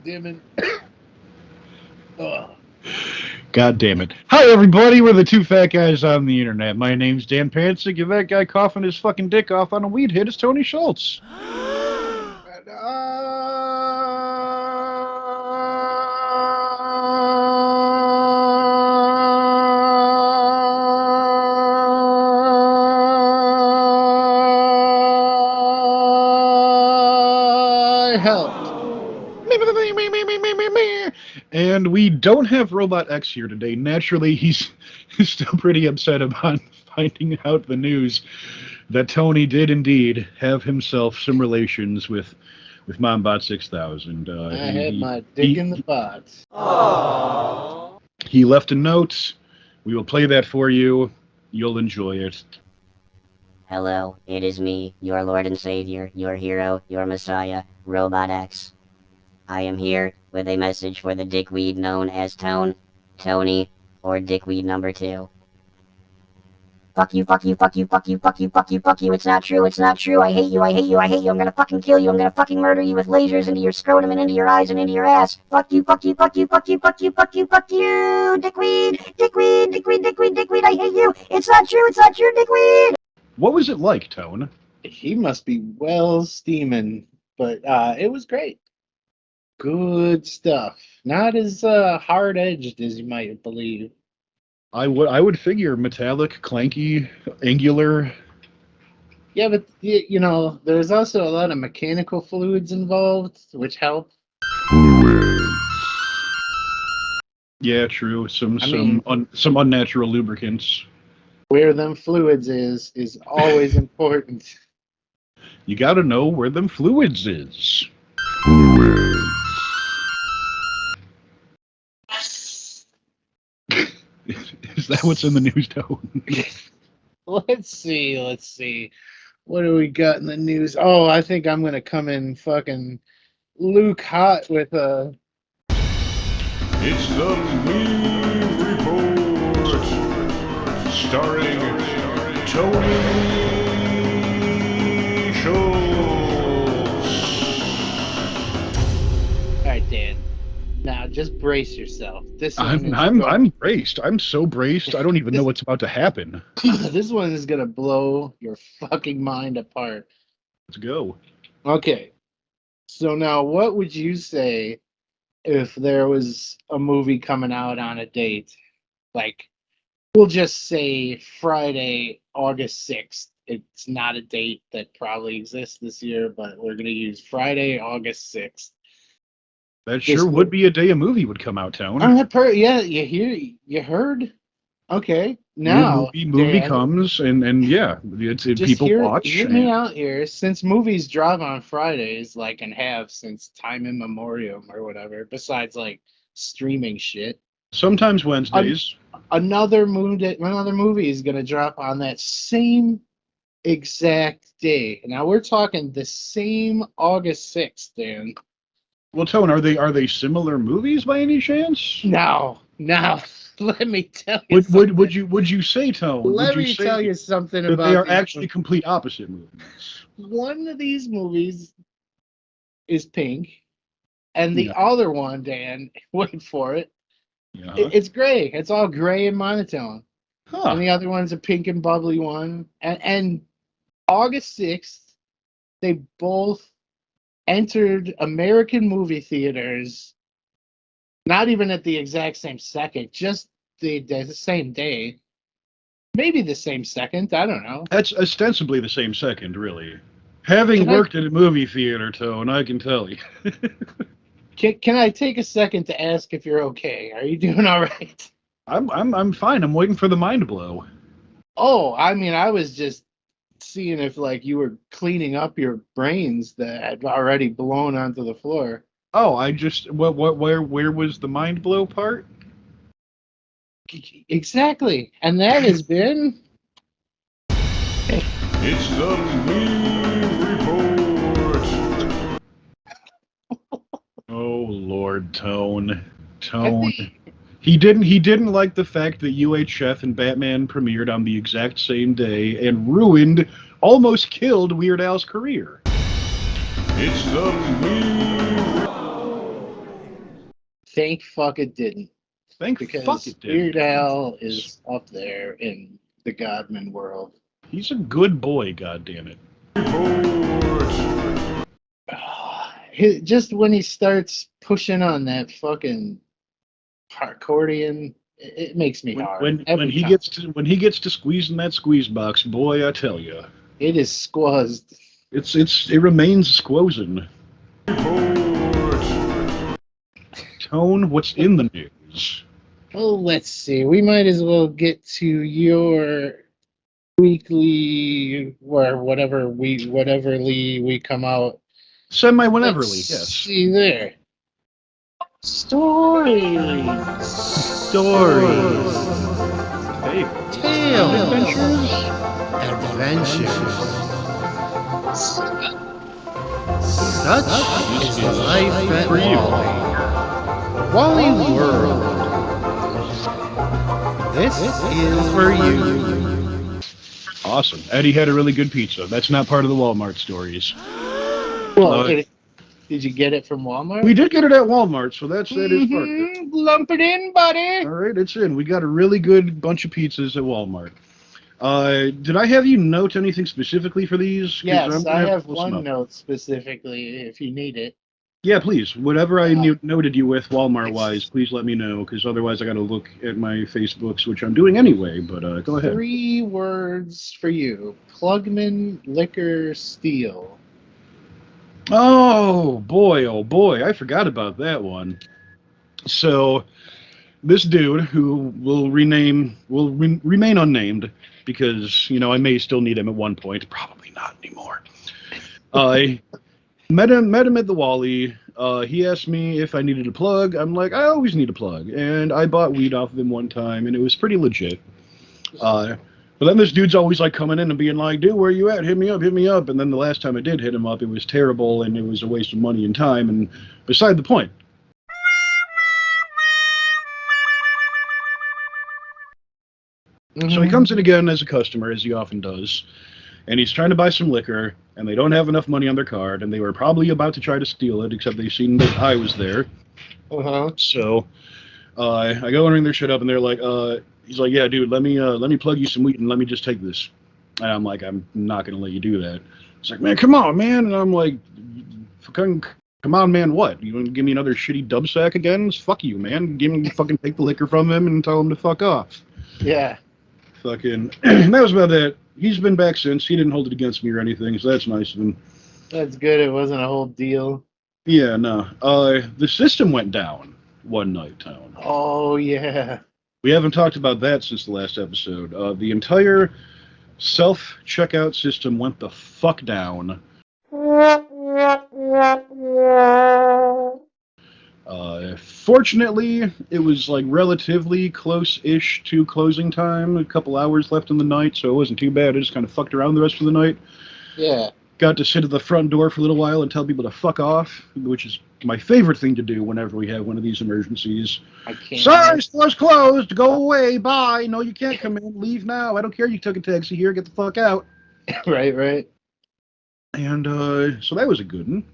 Damn it. Oh. God damn it. Hi, everybody. We're the two fat guys on the internet. My name's Dan Pantzig, and that guy coughing his fucking dick off on a weed hit is Tony Schulz. Help. And we don't have Robot X here today. Naturally, he's still pretty upset about finding out the news that Tony did indeed have himself some relations with MomBot 6000. I had my dick in the box. Aww. He left a note. We will play that for you. You'll enjoy it. Hello, it is me, your Lord and Savior, your hero, your Messiah, Robot X. I am here with a message for the dickweed known as Tony, or dickweed number 2. Fuck you, fuck you, fuck you, fuck you, fuck you, fuck you, fuck you, it's not true, I hate you, I hate you, I hate you, I'm gonna fucking kill you, I'm gonna fucking murder you with lasers into your scrotum and into your eyes and into your ass. Fuck you, fuck you, fuck you, fuck you, fuck you, fuck you, fuck you, dickweed, dickweed, dickweed, dickweed, dickweed, I hate you, it's not true, dickweed! What was it like, Tone? He must be well steaming, but it was great. Good stuff. Not as hard-edged as you might believe. I would figure metallic, clanky, angular. Yeah, but you know, there's also a lot of mechanical fluids involved, which help. Yeah, true. Some unnatural lubricants. Where them fluids is always important. You gotta know where them fluids is. Is that what's in the news, Tone? Let's see. What do we got in the news? Oh, I think I'm gonna come in fucking Luke hot with a... It's the Meme Report, starring Tony Schulz. All right, Dan. Now just brace yourself. I'm braced. I'm so braced. I don't even know what's about to happen. This one is gonna blow your fucking mind apart. Let's go. Okay. So now, what would you say if there was a movie coming out on a date? Like, we'll just say Friday, August 6th. It's not a date that probably exists this year, but we're gonna use Friday, August 6th. That sure would be a day a movie would come out, Tone. Yeah, you heard? Okay, now movie Dan, comes and yeah, it's people watch. Hear me out here. Since movies drop on Fridays, like and have since time immemorial or whatever, besides like streaming shit. Sometimes Wednesdays. Another movie is gonna drop on that same exact day. Now we're talking the same August 6th, Dan. Well, Tone, are they similar movies by any chance? No. Let me tell you. Would you say, Tone? Let me tell you something that about. They are actually complete opposite movies. One of these movies is pink, and the other one, Dan, wait for it. Yeah. It's gray. It's all gray and monotone. Huh. And the other one's a pink and bubbly one. And August 6th, they both entered American movie theaters, not even at the exact same second, just the same day. Maybe the same second, I don't know. That's ostensibly the same second, really. Having worked in a movie theater, Tone, I can tell you. Can I take a second to ask if you're okay? Are you doing all right? I'm fine. I'm waiting for the mind blow. Oh, I mean, I was just seeing if like you were cleaning up your brains that had already blown onto the floor. Oh, where was the mind blow part? Exactly. And that has been It's the Meme Report. Oh Lord, Tone. He didn't like the fact that UHF and Batman premiered on the exact same day and almost killed Weird Al's career. It's the Meme thank fuck it didn't. Thank Because fuck it did. Weird Al is up there in the Godman world. He's a good boy, goddammit. Just when he starts pushing on that fucking accordion, it makes me hard. When he gets to squeezing that squeeze box, boy, I tell you, it is squazzed. It remains squozing. Tone, what's in the news? Oh, let's see. We might as well get to your weekly or whateverly we come out. Semi-wheneverly, Let's yes. see there. Stories. Hey, Tales. Adventures. Such is the life at Wally. Wally World. This is for you. awesome. Eddie had a really good pizza. That's not part of the Walmart stories. Well, did you get it from Walmart? We did get it at Walmart, so that is part of it. Lump it in, buddy. All right, it's in. We got a really good bunch of pizzas at Walmart. Did I have you note anything specifically for these? Yes, I have one note specifically if you need it. Yeah, please. Whatever I noted you with Walmart-wise, please let me know, because otherwise I got to look at my Facebooks, which I'm doing anyway, but go ahead. 3 words for you. Plugman Liquor Steel. Oh boy, I forgot about that one. So, this dude, who will remain unnamed, because, you know, I may still need him at one point, probably not anymore. I met him at the Wally. He asked me if I needed a plug. I'm like, I always need a plug. And I bought weed off of him one time, and it was pretty legit. But then this dude's always like coming in and being like, dude, where you at? Hit me up. And then the last time I did hit him up, it was terrible, and it was a waste of money and time, and beside the point. So he comes in again as a customer, as he often does, and he's trying to buy some liquor, and they don't have enough money on their card, and they were probably about to try to steal it, except they seen that I was there. So I go and ring their shit up, and they're like, he's like, yeah, dude, let me plug you some weed, and let me just take this. And I'm like, I'm not going to let you do that. It's like, man, come on, man. And I'm like, come on, man, what? You want to give me another shitty dub sack again? Fuck you, man. Fucking take the liquor from him and tell him to fuck off. Yeah. Fucking, that was about that. He's been back since. He didn't hold it against me or anything, so that's nice of him. That's good. It wasn't a whole deal. Yeah, no. The system went down one night, Town. Oh, yeah. We haven't talked about that since the last episode. The entire self-checkout system went the fuck down. Fortunately, it was like relatively close-ish to closing time, a couple hours left in the night, so it wasn't too bad. I just kind of fucked around the rest of the night. Yeah. Got to sit at the front door for a little while and tell people to fuck off, which is my favorite thing to do whenever we have one of these emergencies. I can't. Sorry, store's closed. Go away. Bye. No, you can't come in. Leave now. I don't care. You took a taxi here. Get the fuck out. Right. And so that was a good one.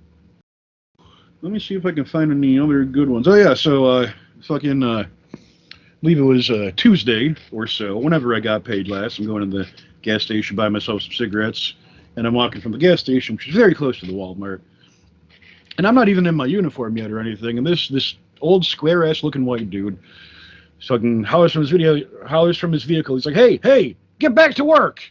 Let me see if I can find any other good ones. Oh, yeah, so fucking, I believe it was Tuesday or so, whenever I got paid last. I'm going to the gas station, buy myself some cigarettes, and I'm walking from the gas station, which is very close to the Walmart. And I'm not even in my uniform yet or anything, and this old square-ass looking white dude fucking hollers from his vehicle. He's like, hey, get back to work!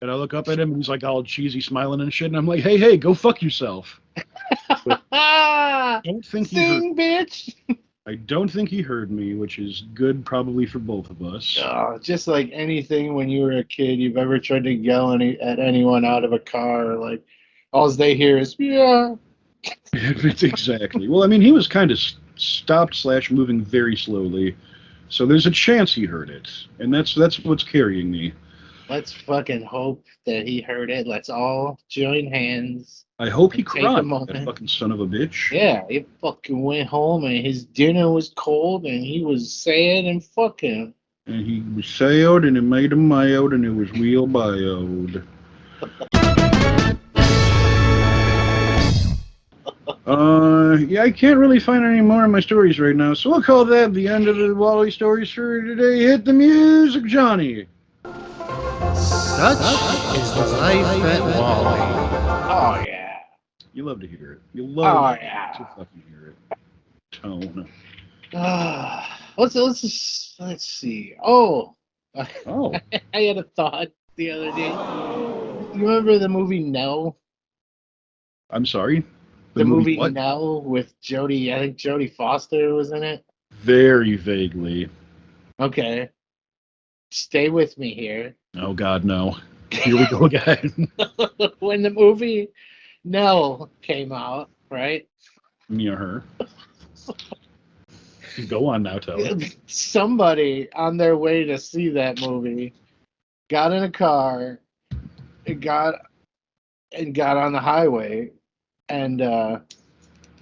And I look up at him, and he's like all cheesy smiling and shit, and I'm like, hey, go fuck yourself. I don't think bitch! I don't think he heard me, which is good probably for both of us. Oh, just like anything when you were a kid, you've ever tried to yell at anyone out of a car, like, all they hear is, yeah. Exactly. Well, I mean, he was kind of stopped / moving very slowly, so there's a chance he heard it, and that's what's carrying me. Let's fucking hope that he heard it. Let's all join hands. I hope he Take a cried, moment. that fucking son of a bitch. Yeah, he fucking went home and his dinner was cold and he was sad and fucking. And he was sad and it made him mild and it was real mild. Yeah, I can't really find any more of my stories right now, so we'll call that the end of the Wally stories for today. Hit the music, Johnny. Such is the life at Wally. Oh yeah. You love to hear it. You Oh love yeah. to fucking hear it. Tone. Let's see. Oh, Oh, I had a thought the other day. You remember the movie No? I'm sorry. The movie what? No with Jodie. I think Jodie Foster was in it. Very vaguely. Okay. Stay with me here. Oh God, no. Here we go again. When the movie No came out, right? Me or her. Go on now, Tone. Somebody on their way to see that movie got in a car and got on the highway, and I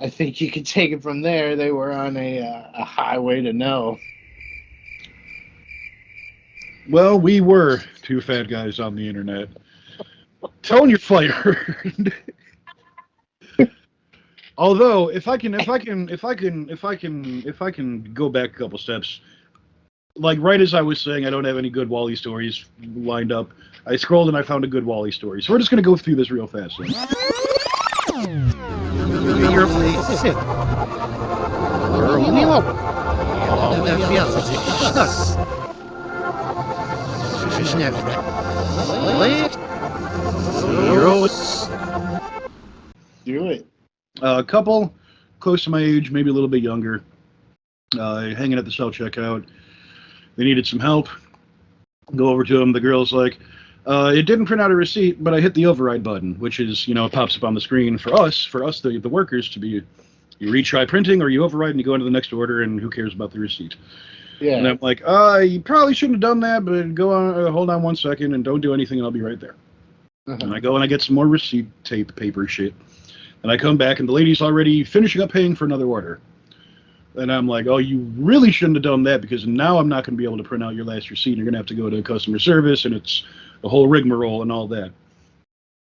think you could take it from there. They were on a highway to No. Well, we were two fat guys on the internet. Tone, you're fired. Although, if I can go back a couple steps, like right as I was saying, I don't have any good Wally stories lined up. I scrolled and I found a good Wally story. So we're just gonna go through this real fast. Then. Your place. Do it. A couple close to my age, maybe a little bit younger, hanging at the self checkout. They needed some help. Go over to them. The girl's like, it didn't print out a receipt, but I hit the override button, which is, it pops up on the screen for us, the workers, to be, you retry printing or you override and you go into the next order, and who cares about the receipt? Yeah. And I'm like, you probably shouldn't have done that, but go on, hold on 1 second and don't do anything, and I'll be right there. And I go and I get some more receipt tape paper shit. And I come back and the lady's already finishing up paying for another order. And I'm like, oh, you really shouldn't have done that, because now I'm not going to be able to print out your last receipt. You're going to have to go to customer service, and it's a whole rigmarole and all that.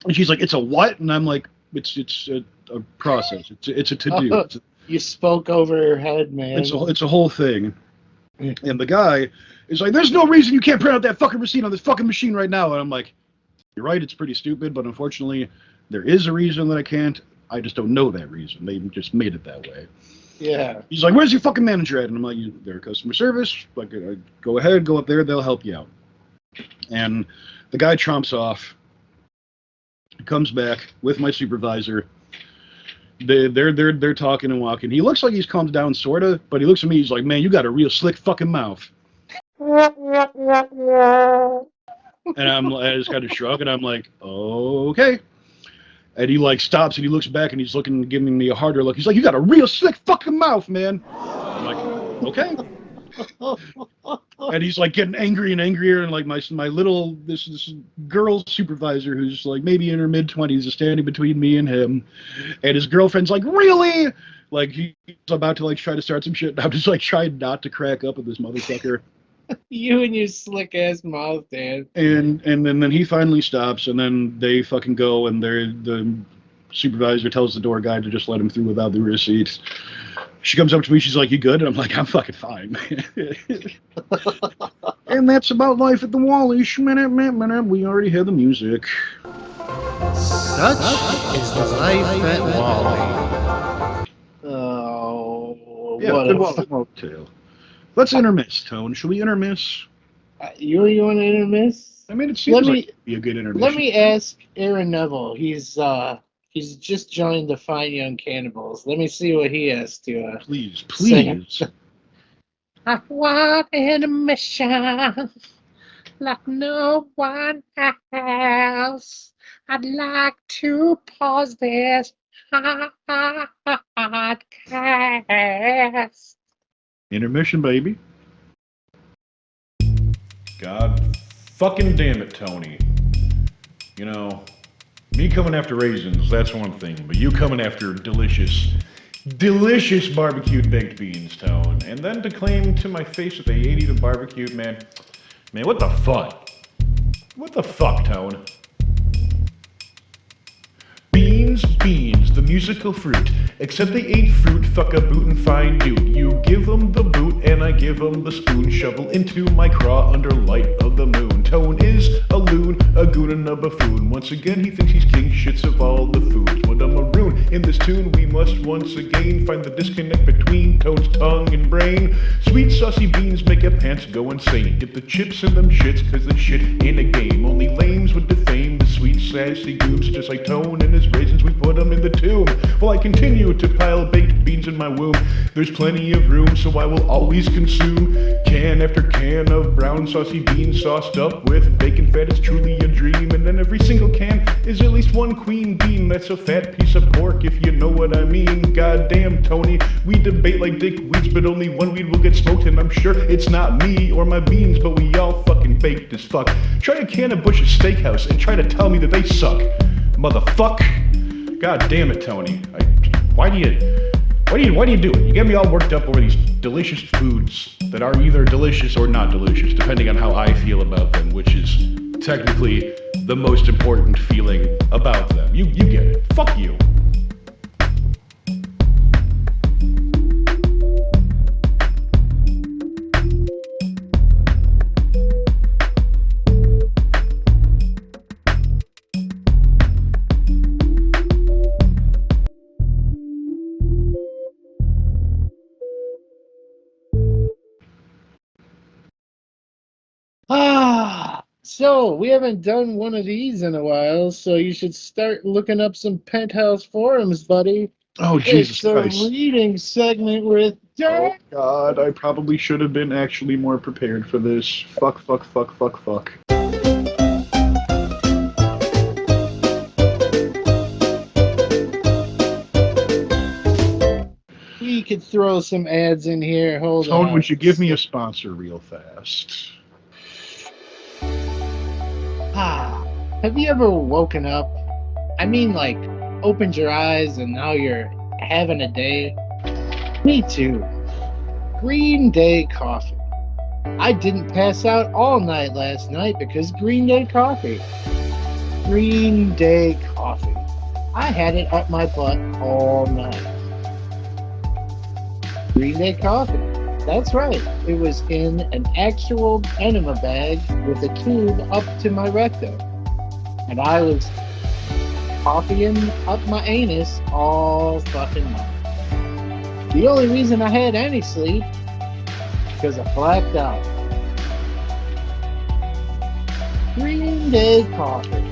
And she's like, it's a what? And I'm like, it's a process. It's a to-do. You spoke over her head, man. It's a whole thing. And the guy is like, there's no reason you can't print out that fucking receipt on this fucking machine right now. And I'm like, you're right, it's pretty stupid, but unfortunately, there is a reason that I can't. I just don't know that reason. They just made it that way. Yeah. He's like, where's your fucking manager at? And I'm like, they're customer service. Like, go ahead, go up there, they'll help you out. And the guy chomps off, comes back with my supervisor. They're talking and walking. He looks like he's calmed down, sorta, but he looks at me, he's like, man, you got a real slick fucking mouth. And I just kind of shrug, and I'm like, oh, okay. And he like stops and he looks back and he's looking, giving me a harder look. He's like, you got a real slick fucking mouth, man. I'm like, okay. And he's like getting angry and angrier, and like my little this girl supervisor who's like maybe in her mid-20s is standing between me and him, and his girlfriend's like, really? Like he's about to like try to start some shit, and I'm just like trying not to crack up at this motherfucker. You and your slick ass mouth, Dan. And then he finally stops, and then they fucking go, and the supervisor tells the door guy to just let him through without the receipt. She comes up to me, she's like, you good? And I'm like, I'm fucking fine. And that's about life at the Wally. We already had the music. Such is the life at Wally. Oh, Yeah, what good a Wally tale. Let's intermiss, Tone. Should we intermiss? You want to intermiss? I mean, it seems like it'd be a good intermission. Let me ask Aaron Neville. He's just joined the Fine Young Cannibals. Let me see what he has to. Please. I want intermission like no one else. I'd like to pause this podcast. Intermission, baby. God fucking damn it, Tony. You know, me coming after raisins, that's one thing, but you coming after delicious barbecued baked beans, Tone, and then to claim to my face that they ate you barbecued, man, what the fuck? What the fuck, Tone? Beans, the musical fruit. Except they ain't fruit, fuck a boot and fine dude. You give 'em the boot and I give 'em the spoon. Shovel into my craw under light of the moon. Tone is a loon, a goon and a buffoon. Once again he thinks he's king shits of all the foods. What a maroon. In this tune we must once again find the disconnect between Toad's tongue and brain. Sweet saucy beans make a pants go insane. Get the chips in them shits cause this shit ain't a game. Only lames would defame the sweet sassy goobs. Just like Tone and his raisins, we put 'em in the tomb. While I continue to pile baked beans in my womb, there's plenty of room, so I will always consume can after can of brown saucy beans sauced up with bacon fat. It's truly a dream, and then every single can is at least one queen bean. That's a fat piece of pork, if you know what I mean. Goddamn, Tony, we debate like dickweeds, but only one weed will get smoked, and I'm sure it's not me or my beans, but we all fucking baked as fuck. Try a can of Bush's Steakhouse and try to tell me that they suck. Motherfuck. God damn it, Tony. Why do you do it? You get me all worked up over these delicious foods that are either delicious or not delicious, depending on how I feel about them, which is technically the most important feeling about them. You get it. Fuck you. So we haven't done one of these in a while, so you should start looking up some Penthouse forums, buddy. Oh, Jesus it's a Christ. reading segment with Oh, God, I probably should have been actually more prepared for this. Fuck. We could throw some ads in here. Hold on. Tone, would you give me a sponsor real fast? Have you ever woken up? I mean, like, opened your eyes and now you're having a day? Me too. Green Day coffee. I didn't pass out all night last night because Green Day coffee. Green Day coffee. I had it up my butt all night. Green Day coffee. That's right. It was in an actual enema bag with a tube up to my rectum. And I was coffeeing up my anus all fucking night. The only reason I had any sleep because I blacked out. Green Day coffee.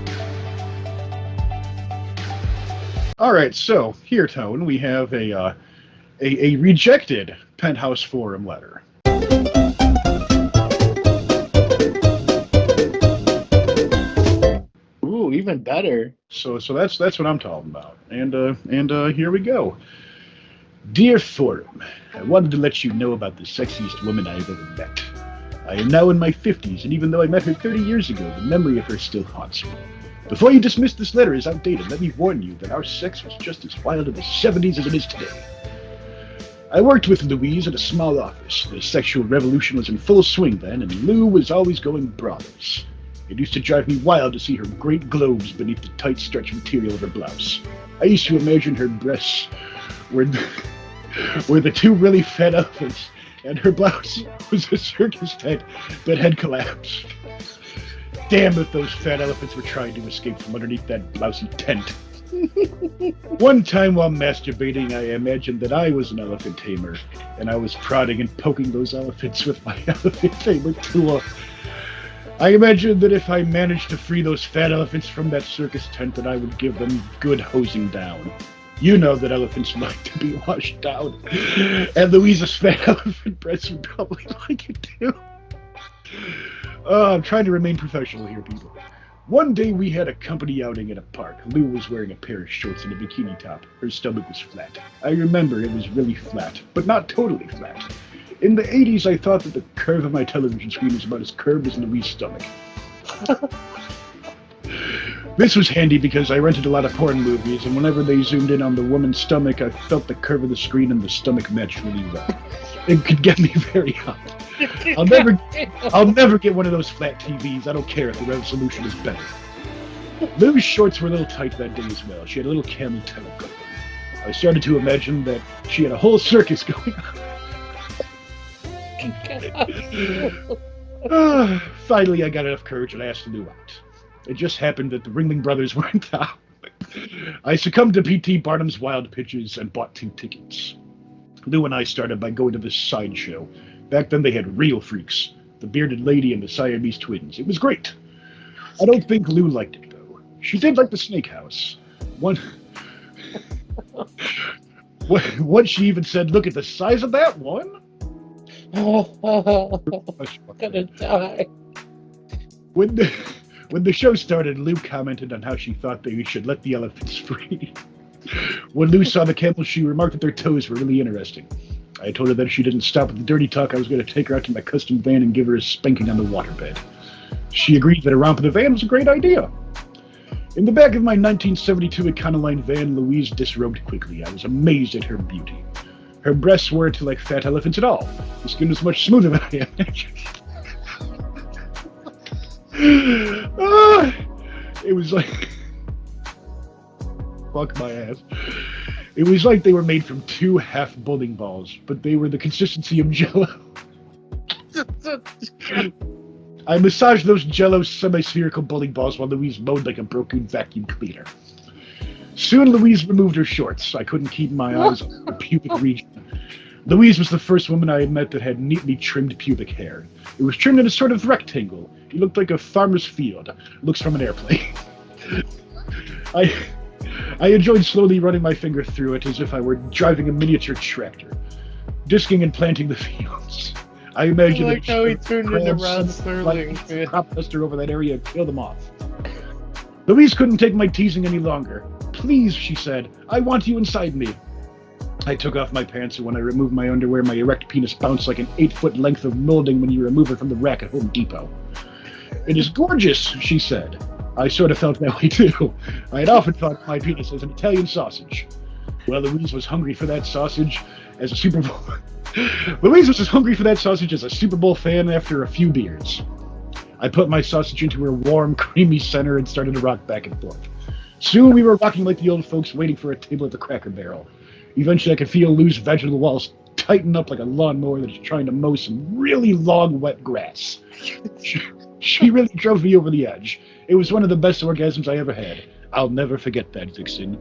All right, so here, Tone, we have a rejected Penthouse forum letter. Ooh, even better. So that's what I'm talking about. And here we go. Dear Forum, I wanted to let you know about the sexiest woman I've ever met. I am now in my 50s, and even though I met her 30 years ago, the memory of her still haunts me. Before you dismiss this letter as outdated, let me warn you that our sex was just as wild in the 70s as it is today. I worked with Louise at a small office. The sexual revolution was in full swing then, and Lou was always going brothers. It used to drive me wild to see her great globes beneath the tight stretch material of her blouse. I used to imagine her breasts were the two really fat elephants, and her blouse was a circus tent that had collapsed. Damn if those fat elephants were trying to escape from underneath that blousy tent. One time while masturbating, I imagined that I was an elephant tamer, and I was prodding and poking those elephants with my elephant tamer tool. I imagined that if I managed to free those fat elephants from that circus tent, that I would give them good hosing down. You know that elephants like to be washed down, and Louisa's fat elephant breasts would probably like it too. I'm trying to remain professional here, people. One day we had a company outing at a park. Lou was wearing a pair of shorts and a bikini top. Her stomach was flat. I remember it was really flat, but not totally flat. In the 80s, I thought that the curve of my television screen was about as curved as Louise's stomach. This was handy because I rented a lot of porn movies, and whenever they zoomed in on the woman's stomach, I felt the curve of the screen and the stomach match really well. It could get me very hot. I'll never get one of those flat TVs. I don't care if the resolution is better. Lou's shorts were a little tight that day as well. She had a little camel toe going. I started to imagine that she had a whole circus going on. Finally, I got enough courage and asked Lou out. It just happened that the Ringling Brothers were in town. I succumbed to P.T. Barnum's wild pitches and bought 2 tickets. Lou and I started by going to this sideshow. Back then they had real freaks. The bearded lady and the Siamese twins. It was great. I don't think Lou liked it, though. She did like the snake house. Once she even said, "Look at the size of that one." I'm gonna die. When the show started, Lou commented on how she thought they should let the elephants free. When Lou saw the camels, she remarked that their toes were really interesting. I told her that if she didn't stop with the dirty talk, I was going to take her out to my custom van and give her a spanking on the waterbed. She agreed that a romp in the van was a great idea. In the back of my 1972 Econoline van, Louise disrobed quickly. I was amazed at her beauty. Her breasts weren't like fat elephants at all. The skin was much smoother than I imagined. It was like... Fuck my ass. It was like they were made from 2 half bowling balls, but they were the consistency of Jell-O. I massaged those Jell-O semi-spherical bowling balls while Louise moaned like a broken vacuum cleaner. Soon Louise removed her shorts. I couldn't keep my eyes on her pubic region. Louise was the first woman I had met that had neatly trimmed pubic hair. It was trimmed in a sort of rectangle. It looked like a farmer's field. Looks from an airplane. I enjoyed slowly running my finger through it as if I were driving a miniature tractor, disking and planting the fields. I imagined like how he turned into Ron Sterling. Prop duster over that area and kill them off. Louise couldn't take my teasing any longer. "Please," she said, "I want you inside me." I took off my pants, and when I removed my underwear, my erect penis bounced like an 8-foot length of molding when you remove it from the rack at Home Depot. "It is gorgeous," she said. I sort of felt that way too. I had often thought my penis was an Italian sausage. Well, Louise was hungry for that sausage as a Super Bowl. Louise was as hungry for that sausage as a Super Bowl fan after a few beers. I put my sausage into her warm, creamy center and started to rock back and forth. Soon we were rocking like the old folks waiting for a table at the Cracker Barrel. Eventually I could feel Lou's vaginal walls tighten up like a lawnmower that is trying to mow some really long, wet grass. She really drove me over the edge. It was one of the best orgasms I ever had. I'll never forget that, Vixen.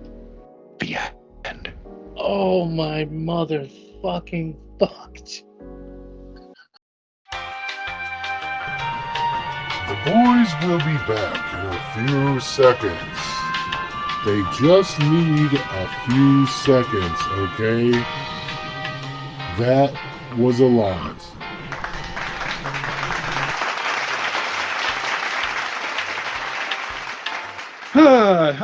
The end. Oh my motherfucking fucked. The boys will be back in a few seconds. They just need a few seconds, okay? That was a lot.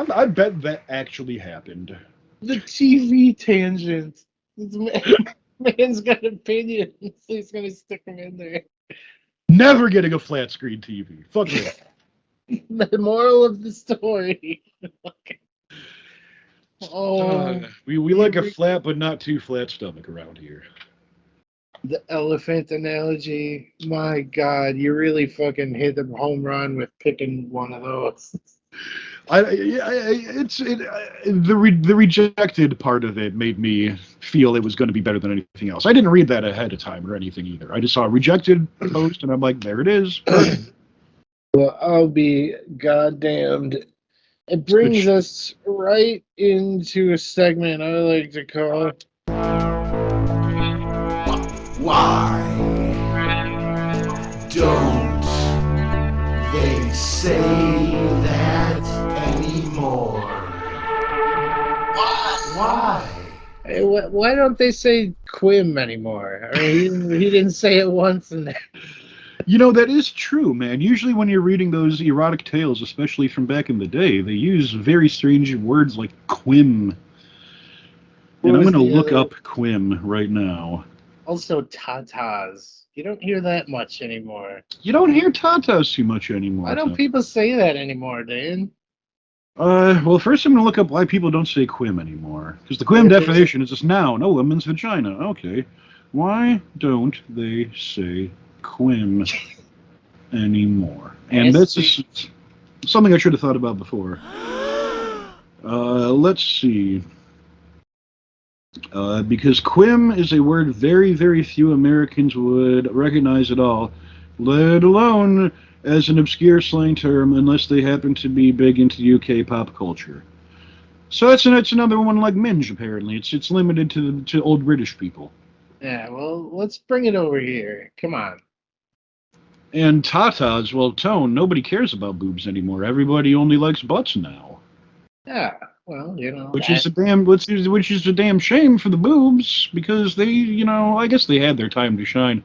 I bet that actually happened. The TV tangent. This man's got opinions. He's gonna stick them in there. Never getting a flat screen TV. Fuck it. The moral of the story. We like a flat but not too flat stomach around here. The elephant analogy. My God, you really fucking hit the home run with picking one of those. The rejected part of it made me feel it was going to be better than anything else. I didn't read that ahead of time or anything either. I just saw a rejected post and I'm like, there it is. Well, I'll be goddamned. It brings us right into a segment I like to call Why don't they say that anymore? Why? Hey, why don't they say Quim anymore? I mean, he didn't say it once in there. You know, that is true, man. Usually when you're reading those erotic tales, especially from back in the day, they use very strange words like quim. And I'm going to look up quim right now. Also, tatas. You don't hear that much anymore. You don't hear tatas too much anymore. Why don't people say that anymore, Dan? Well, first I'm going to look up why people don't say quim anymore. Because the quim definition is just noun, a woman's vagina. Okay. Why don't they say quim anymore? And this is... Something I should have thought about before. Let's see. Because quim is a word very, very few Americans would recognize at all, let alone as an obscure slang term, unless they happen to be big into UK pop culture. So it's another one like minge. Apparently, it's limited to old British people. Yeah, well, let's bring it over here. Come on. And tatas, well, Tone, nobody cares about boobs anymore. Everybody only likes butts now. Yeah, well, you know. Which is a damn shame for the boobs, because they, I guess they had their time to shine.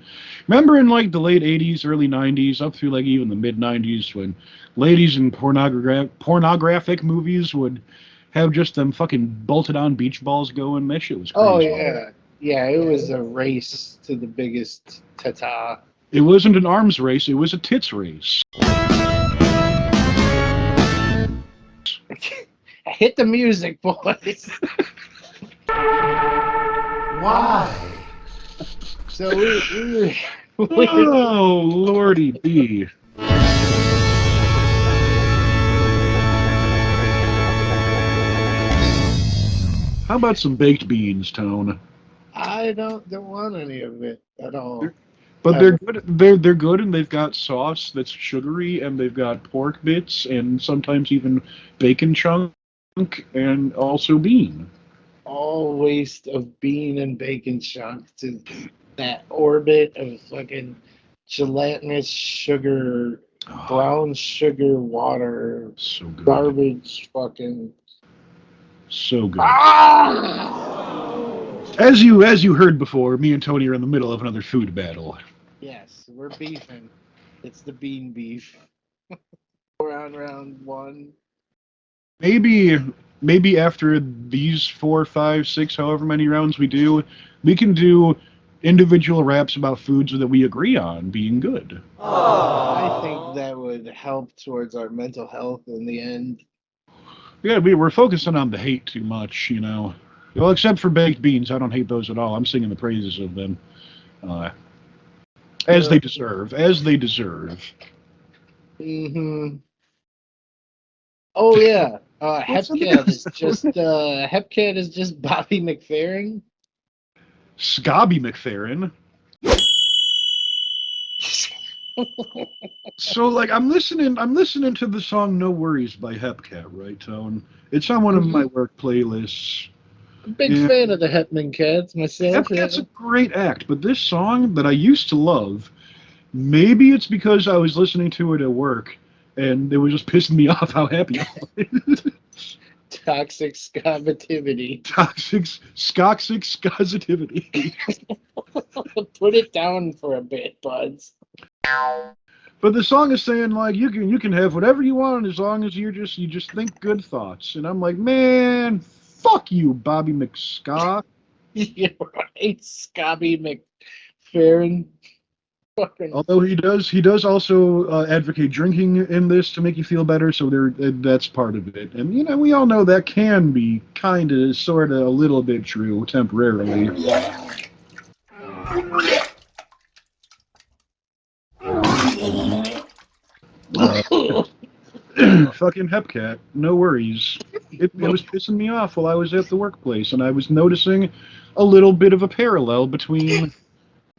Remember in like the late 80s, early 90s, up through like even the mid 90s, when ladies in pornographic movies would have just them fucking bolted on beach balls going? That shit was crazy. Oh, yeah. Yeah, it was a race to the biggest tata. It wasn't an arms race, it was a tits race. Hit the music, boys. Why? So we Oh, lordy B. How about some baked beans, Tone? I don't want any of it at all. But they're good. They're good, and they've got sauce that's sugary, and they've got pork bits, and sometimes even bacon chunk, and also bean. All waste of bean and bacon chunk to that orbit of fucking gelatinous sugar, brown sugar water, So good. garbage fucking. So good. Ah! As you heard before, me and Tony are in the middle of another food battle. Yes, we're beefing. It's the bean beef. We're on round one. Maybe after these 4, 5, 6, however many rounds we do, we can do individual raps about foods that we agree on being good. I think that would help towards our mental health in the end. Yeah, we're focusing on the hate too much, Well, except for baked beans, I don't hate those at all. I'm singing the praises of them, as they deserve. As they deserve. Mm-hmm. Oh yeah, Hepcat is just Bobby McFerrin. Scobby McFerrin. So like I'm listening to the song "No Worries" by Hepcat, right, Tone? It's on one of my work playlists. Big fan of the Hetman Cats myself. Hepcat's a great act, but this song that I used to love, maybe it's because I was listening to it at work, and it was just pissing me off how happy I was. Toxic Skaxitivity. Skaxic Skasitivity. Put it down for a bit, buds. But the song is saying like you can have whatever you want as long as you just think good thoughts. And I'm like, man, fuck you, Bobby McScott. You're right, Scobby McFerrin. Although he does also advocate drinking in this to make you feel better, so that's part of it. And we all know that can be kind of, sort of, a little bit true temporarily. Fucking Hepcat, no worries. It was pissing me off while I was at the workplace, and I was noticing a little bit of a parallel between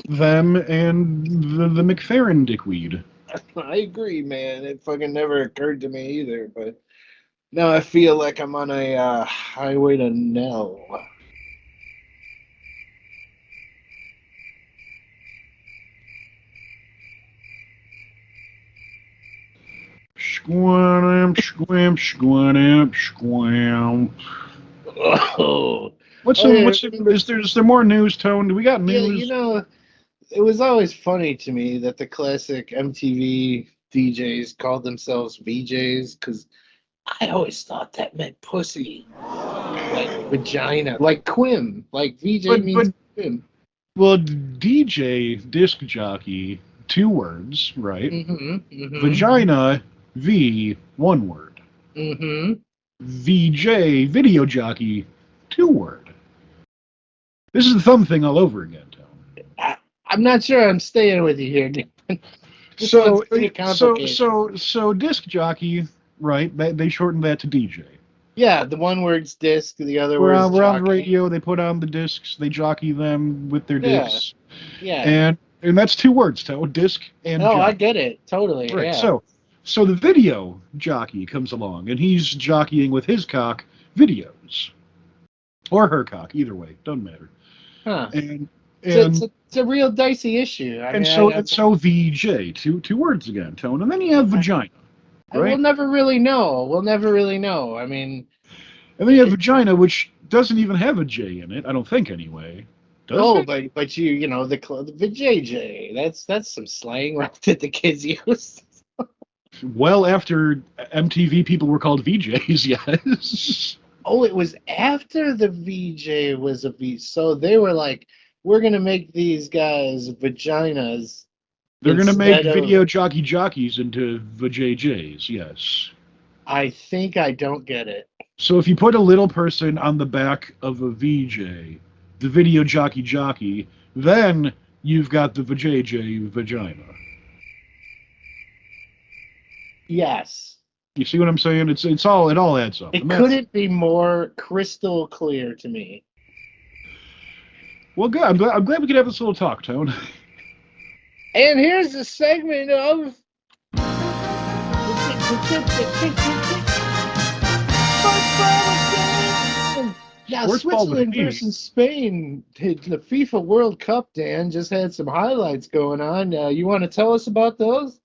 them and the McFerrin dickweed. I agree, man. It fucking never occurred to me either, but now I feel like I'm on a highway to Nell. Squam, squam, squam, squam. Oh. Is there more news, Tone? Do we got news? Yeah, it was always funny to me that the classic MTV DJs called themselves VJs, because I always thought that meant pussy. Like vagina. Like Quim. Like VJ means Quim. Well, DJ, disc jockey, 2 words, right? Mm-hmm. Vagina, V, 1 word. Mm-hmm. VJ, video jockey, 2 word. This is the thumb thing all over again, Tone. I'm not sure I'm staying with you here, Nick. So disc jockey, Right. They shortened that to DJ. Yeah, the one word's disc, the other We're word's on the jockey. radio. They put on the discs. They jockey them with their Yeah. discs. Yeah. And that's 2 words, disc and Oh, jockey. I get it. Totally. Right. Yeah. So the video jockey comes along, and he's jockeying with his cock videos. Or her cock, either way. Doesn't matter. Huh. And It's a real dicey issue. so VJ, two words again, Tone. And then you have vagina. Right? We'll never really know. I mean... And then you have vagina, which doesn't even have a J in it, I don't think, anyway. Does it? but you know, the JJ, that's some slang that the kids use. Well, after MTV, people were called VJs, yes. Oh, it was after the VJ was a V. So they were like, we're going to make these guys vaginas. They're going to make instead of- video jockeys into vajjs, yes. I think I don't get it. So if you put a little person on the back of a VJ, the video jockey, then you've got the vajj vagina. Yes. You see what I'm saying? It all adds up. It couldn't be more crystal clear to me. Well, good. I'm glad we could have this little talk, Tone. And here's a segment of yeah, Sports ball Switzerland with versus Spain. The FIFA World Cup, Dan, just had some highlights going on. You want to tell us about those?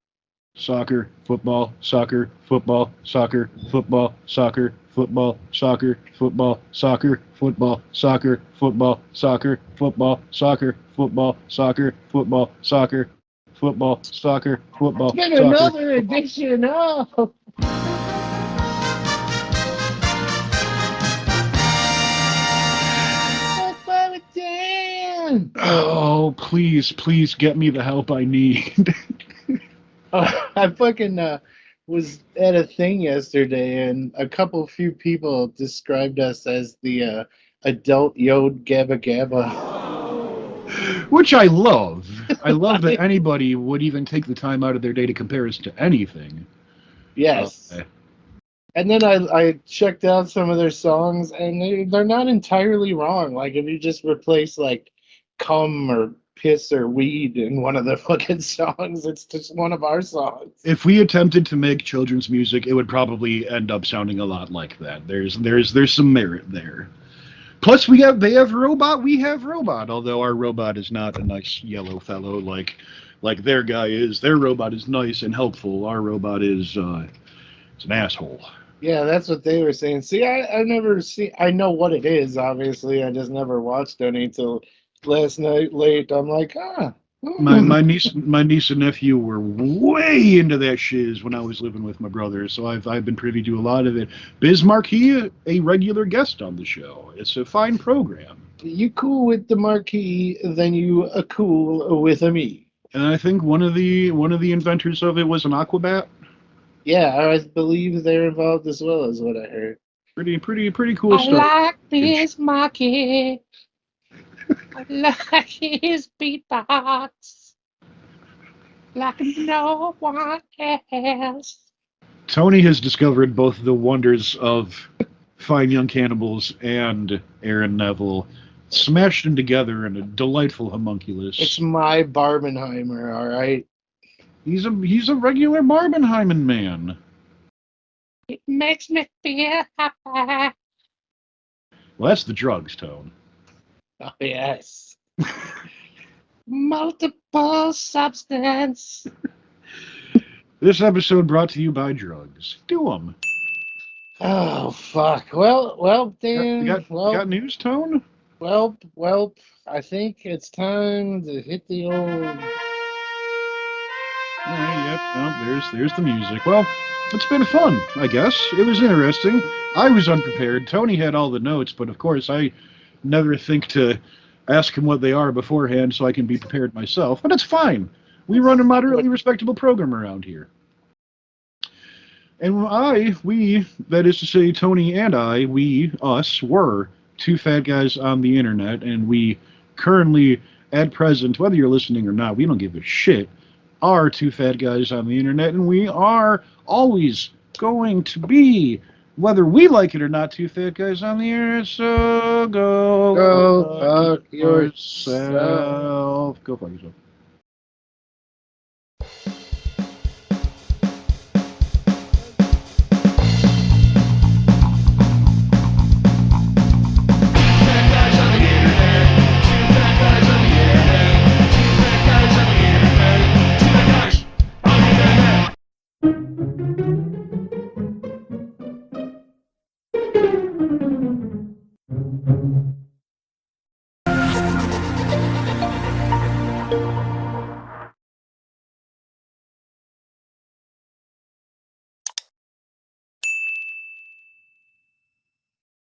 Soccer, football, soccer, football, soccer, football, soccer, football, soccer, football, soccer, football, soccer, football, soccer, football, soccer, football, soccer, football, soccer, football, soccer, football, Get soccer. another edition of Dan. Oh, please get me the help I need. I fucking was at a thing yesterday, and a few people described us as the adult Yod Gabba Gabba. Which I love. I love that anybody would even take the time out of their day to compare us to anything. Yes. And then I checked out some of their songs, and they're not entirely wrong. Like, if you just replace, like, cum or piss or weed in one of the fucking songs, it's just one of our songs. If we attempted to make children's music, it would probably end up sounding a lot like that. There's some merit there. Plus, they have robot, we have robot. Although our robot is not a nice yellow fellow like their guy is. Their robot is nice and helpful. Our robot is it's an asshole. Yeah, that's what they were saying. See, I've never seen. I know what it is. Obviously, I just never watched any until last night late. I'm like, My niece and nephew were way into that shiz when I was living with my brother, so I've been privy to a lot of it. Biz Marquis, a regular guest on the show. It's a fine program. You cool with the Marquis, then you are cool with me. And I think one of the inventors of it was an Aquabat. Yeah, I believe they're involved as well, is what I heard. Pretty cool stuff. I like this Marquis. I like his beatbox. Like no one else. Tony has discovered both the wonders of Fine Young Cannibals and Aaron Neville, smashed them together in a delightful homunculus. It's my Barbenheimer, all right? He's a regular Barbenheimer man. It makes me feel happy. Well, that's the drugs, Tone. Oh, yes. Multiple substance. This episode brought to you by drugs. Do them. Oh, fuck. Well, Dan. Got news, Tone? Well, I think it's time to hit the old... All right, yep, well, there's the music. Well, it's been fun, I guess. It was interesting. I was unprepared. Tony had all the notes, but of course I never think to ask him what they are beforehand so I can be prepared myself. But it's fine. We run a moderately respectable program around here. And that is to say Tony and us, were two fat guys on the internet, and we currently, at present, whether you're listening or not, we don't give a shit, are two fat guys on the internet, and we are always going to be whether we like it or not, two fat guys on the air. So go Go fuck yourself. Go fuck yourself.